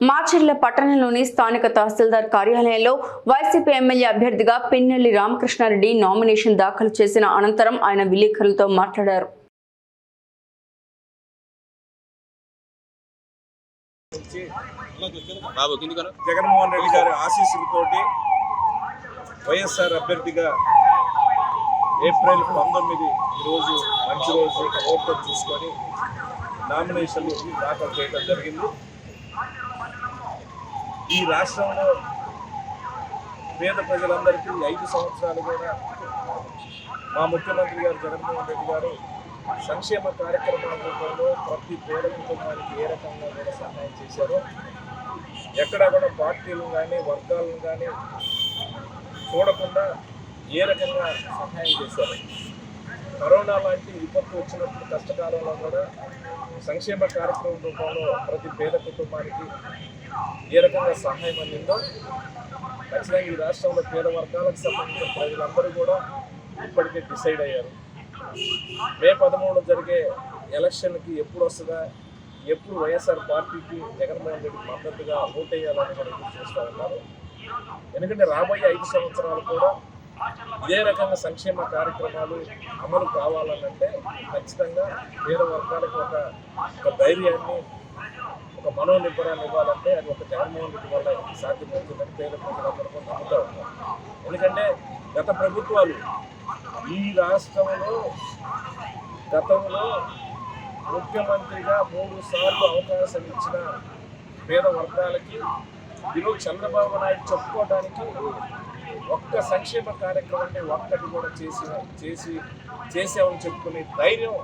మాచర్ల పట్టణంలోని స్థానిక తహసీల్దార్ కార్యాలయంలో వైసీపీ ఎమ్మెల్యే అభ్యర్థిగా పిన్నెల్లి రామకృష్ణారెడ్డి నామినేషన్ దాఖలు చేసిన అనంతరం ఆయన విలేకరులతో మాట్లాడారు. జగన్మోహన్ రెడ్డి గారి ఆశీస్సులతోటి వైఎస్ఆర్ అభ్యర్థిగా ఏప్రిల్ 19 ఈరోజు మంచి రోజు ఓపెన్ చూసుకొని నామినేషన్లు దాఖలు చేయడం జరిగింది. ఈ రాష్ట్రంలో పేద ప్రజలందరికీ 5 సంవత్సరాలు కూడా మా ముఖ్యమంత్రి గారు జగన్మోహన్ రెడ్డి గారు సంక్షేమ కార్యక్రమాల రూపంలో ప్రతి పేద కుటుంబానికి ఏ రకంగా కూడా సహాయం చేశారో, ఎక్కడా కూడా పార్టీలను కానీ వర్గాలను కానీ చూడకుండా ఏ రకంగా సహాయం చేశారు. కరోనా లాంటి విపత్తు వచ్చినప్పుడు కష్టకాలంలో కూడా సంక్షేమ కార్యక్రమం రూపంలో ప్రతి పేద కుటుంబానికి ఏ రకంగా సహాయం అందిందో ఖచ్చితంగా ఈ రాష్ట్రంలో పేద వర్గాలకు సంబంధించిన ప్రజలందరూ కూడా ఇప్పటికే డిసైడ్ అయ్యారు. మే 13 జరిగే ఎలక్షన్కి ఎప్పుడు వస్తుందా, ఎప్పుడు వైఎస్ఆర్ పార్టీకి జగన్మోహన్ రెడ్డికి మద్దతుగా ఓట్ వేయాలని కూడా ఎదురు చూస్తూ ఉన్నారు. ఎందుకంటే రాబోయే 5 సంవత్సరాలు కూడా ఇదే రకంగా సంక్షేమ కార్యక్రమాలు అమలు కావాలనంటే ఖచ్చితంగా పేద వర్గాలకు ఒక ధైర్యాన్ని, ఒక మనోనిబ్బరాన్ని ఇవ్వాలంటే అది ఒక జగన్మోహన్ రెడ్డి వల్ల సాధ్యమవుతుందని పేద ప్రజలందరూ కూడా నమ్ముతూ ఉన్నారు. ఎందుకంటే గత ప్రభుత్వాలు ఈ రాష్ట్రంలో గతంలో ముఖ్యమంత్రిగా 3 సార్లు అవకాశం ఇచ్చిన పేద వర్గాలకి ఈరోజు చంద్రబాబు నాయుడు చెప్పుకోవడానికి ఒక్క సంక్షేమ కార్యక్రమం అంటే ఒక్కటి కూడా చేసామని చెప్పుకునే ధైర్యం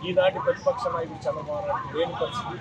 ఈనాటి ప్రతిపక్ష నాయకుడు చంద్రబాబు నాయుడు లేని పరిస్థితి.